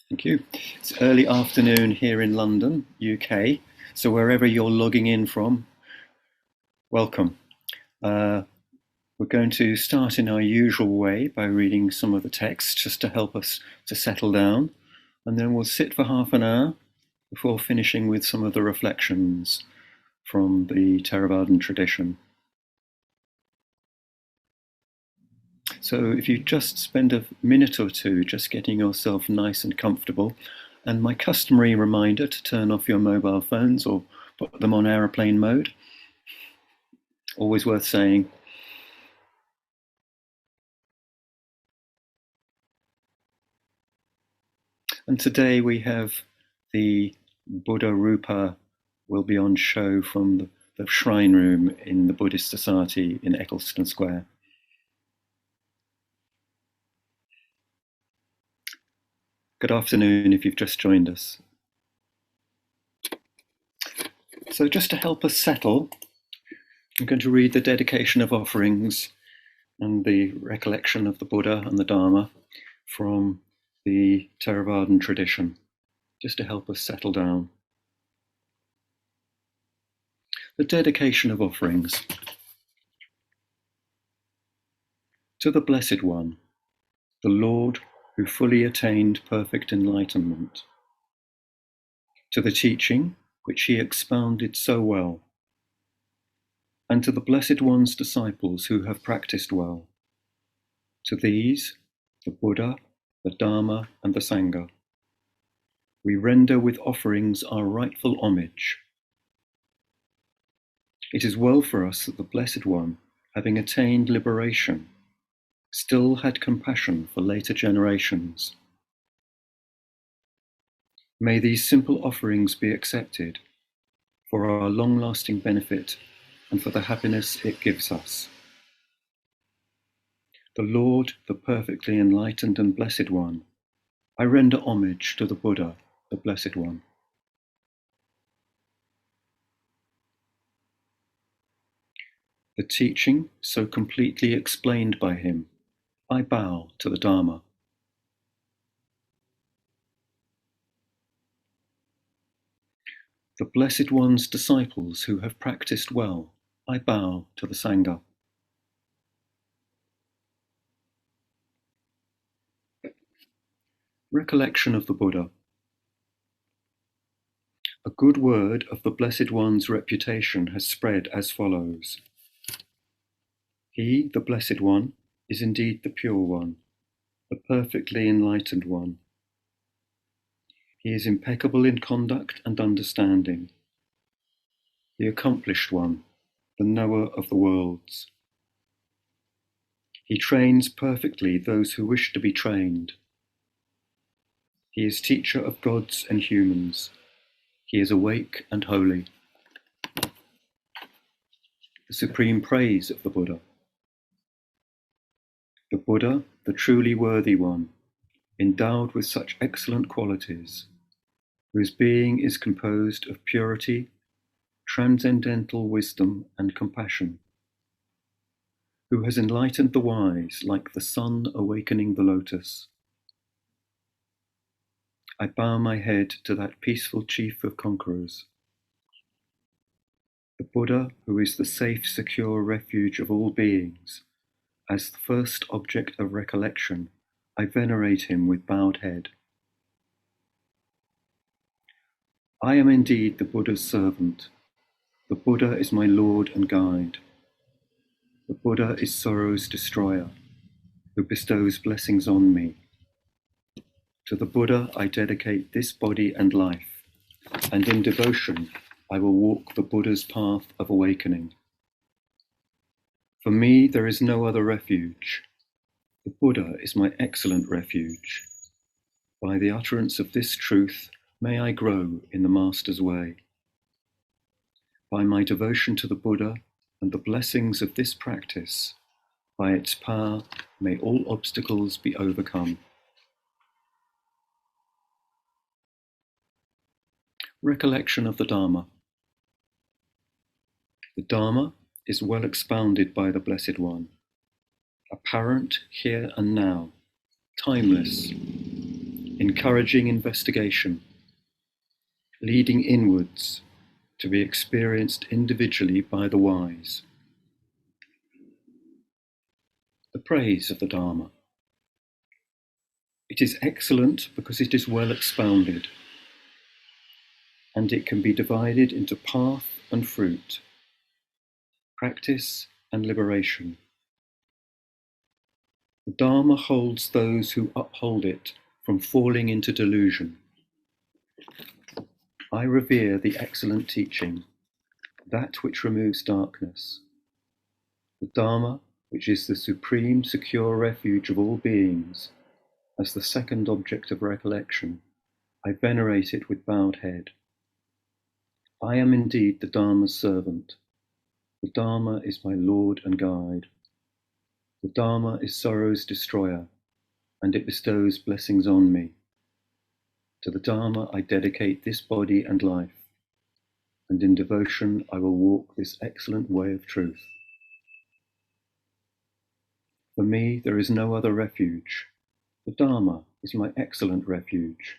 Thank you. It's early afternoon here in London, UK. So wherever you're logging in from, welcome. We're going to start in our usual way by reading some of the text just to help us to settle down. And then we'll sit for half an hour before finishing with some of the reflections from the Theravadan tradition. So if you just spend a minute or two just getting yourself nice and comfortable, and my customary reminder to turn off your mobile phones or put them on aeroplane mode, always worth saying. And today we have the Buddha Rupa will be on show from the shrine room in the Buddhist Society in Eccleston Square. Good afternoon if you've just joined us. So just to help us settle, I'm going to read the dedication of offerings and the recollection of the Buddha and the Dharma from the Theravadan tradition, just to help us settle down. The dedication of offerings. To the Blessed One, the Lord who fully attained perfect enlightenment. To the teaching which he expounded so well, and to the Blessed One's disciples who have practiced well. To these, the Buddha, the Dharma, and the Sangha, we render with offerings our rightful homage. It is well for us that the Blessed One, having attained liberation, still had compassion for later generations. May these simple offerings be accepted for our long-lasting benefit and for the happiness it gives us. The Lord, the perfectly enlightened and Blessed One, I render homage to the Buddha, the Blessed One. The teaching so completely explained by him, I bow to the Dharma. The Blessed One's disciples who have practiced well, I bow to the Sangha. Recollection of the Buddha. A good word of the Blessed One's reputation has spread as follows. He, the Blessed One, is indeed the Pure One, the perfectly enlightened One. He is impeccable in conduct and understanding, the accomplished One, the knower of the worlds. He trains perfectly those who wish to be trained. He is teacher of gods and humans. He is awake and holy. The supreme praise of the Buddha. The Buddha, the truly worthy one, endowed with such excellent qualities, whose being is composed of purity, transcendental wisdom and compassion, who has enlightened the wise like the sun awakening the lotus. I bow my head to that peaceful chief of conquerors. The Buddha, who is the safe, secure refuge of all beings, as the first object of recollection, I venerate him with bowed head. I am indeed the Buddha's servant. The Buddha is my Lord and guide. The Buddha is sorrow's destroyer, who bestows blessings on me. To the Buddha I dedicate this body and life, and in devotion I will walk the Buddha's path of awakening. For me there is no other refuge. The Buddha is my excellent refuge. By the utterance of this truth may I grow in the Master's way. By my devotion to the Buddha and the blessings of this practice, by its power may all obstacles be overcome. Recollection of the Dharma. The Dharma is well expounded by the Blessed One, apparent here and now, timeless, encouraging investigation, leading inwards to be experienced individually by the wise. The praise of the Dharma. It is excellent because it is well expounded, and it can be divided into path and fruit, practice and liberation. The Dharma holds those who uphold it from falling into delusion. I revere the excellent teaching, that which removes darkness. The Dharma, which is the supreme secure refuge of all beings, as the second object of recollection, I venerate it with bowed head. I am indeed the Dharma's servant. The Dharma is my Lord and guide. The Dharma is sorrow's destroyer, and it bestows blessings on me. To the Dharma I dedicate this body and life, and in devotion I will walk this excellent way of truth. For me there is no other refuge. The Dharma is my excellent refuge.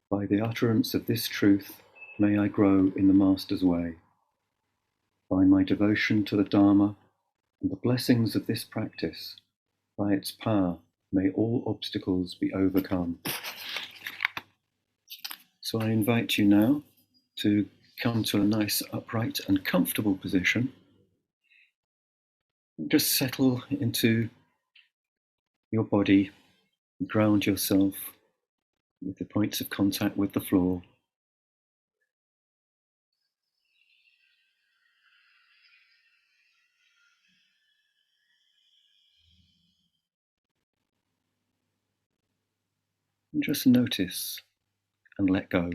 By the utterance of this truth may I grow in the Master's way. By my devotion to the Dharma and the blessings of this practice, by its power may all obstacles be overcome. So I invite you now to come to a nice upright and comfortable position. Just settle into your body, ground yourself with the points of contact with the floor. And just notice and let go.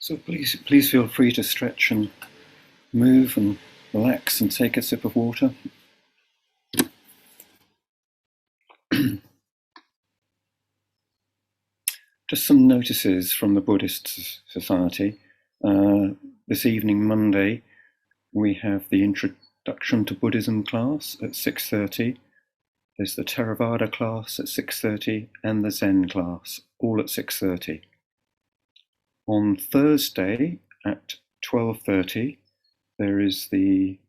So please feel free to stretch and move and relax and take a sip of water. Just some notices from the Buddhist Society. This evening, Monday, we have the Introduction to Buddhism class at 6:30. There's the Theravada class at 6:30 and the Zen class, all at 6:30. On Thursday at 12:30, there is the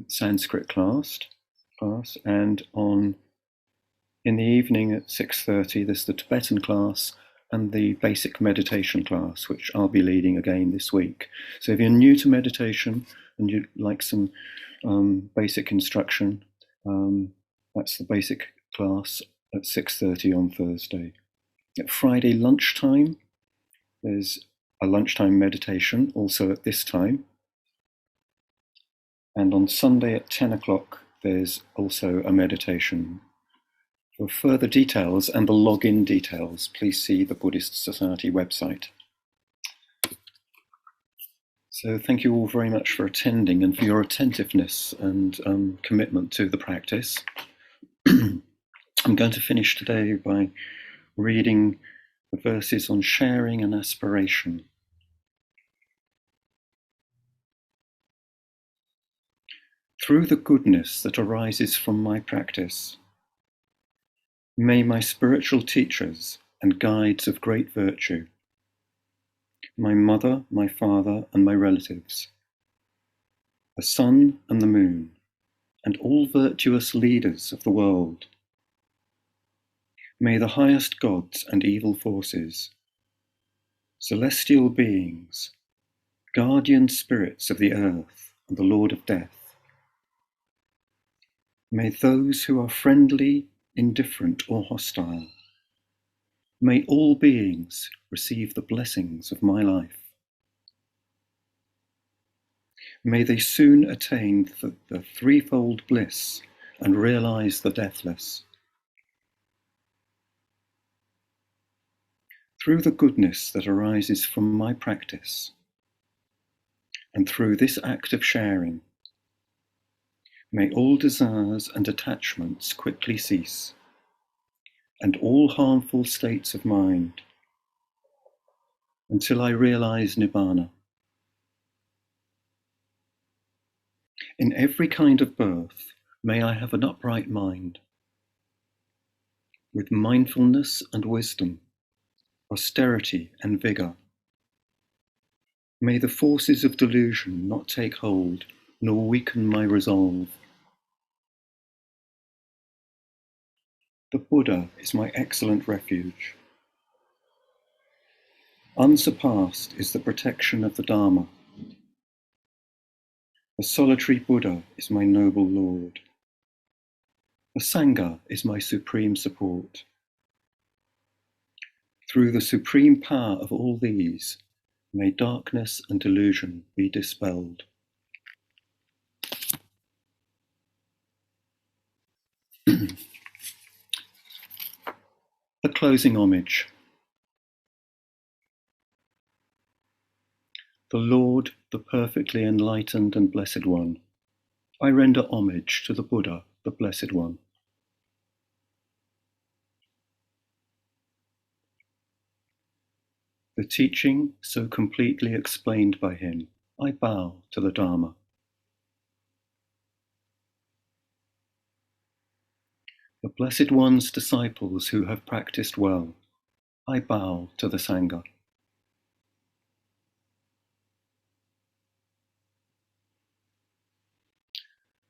Sanskrit class, and in the evening at 6:30, there's the Tibetan class and the basic meditation class, which I'll be leading again this week. So if you're new to meditation and you'd like some basic instruction, that's the basic class at 6:30 on Thursday. At Friday lunchtime, there's a lunchtime meditation, also at this time. And on Sunday at 10 o'clock, there's also a meditation. For further details and the login details, please see the Buddhist Society website. So thank you all very much for attending and for your attentiveness and commitment to the practice. I'm going to finish today by reading the verses on sharing and aspiration. Through the goodness that arises from my practice, may my spiritual teachers and guides of great virtue, my mother, my father, and my relatives, the sun and the moon, and all virtuous leaders of the world, may the highest gods and evil forces, celestial beings, guardian spirits of the earth and the Lord of death, may those who are friendly, indifferent, or hostile, may all beings receive the blessings of my life. May they soon attain the threefold bliss and realize the deathless. Through the goodness that arises from my practice, and through this act of sharing, may all desires and attachments quickly cease, and all harmful states of mind, until I realize Nibbana. In every kind of birth, may I have an upright mind, with mindfulness and wisdom, austerity and vigor. May the forces of delusion not take hold, nor weaken my resolve. The Buddha is my excellent refuge. Unsurpassed is the protection of the Dharma. The solitary Buddha is my noble Lord. The Sangha is my supreme support. Through the supreme power of all these, may darkness and delusion be dispelled. The closing homage. The Lord, the perfectly enlightened and blessed one, I render homage to the Buddha, the Blessed One. The teaching so completely explained by him, I bow to the Dharma. The Blessed One's disciples who have practiced well, I bow to the Sangha.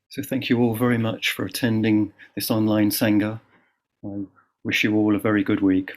So thank you all very much for attending this online Sangha. I wish you all a very good week.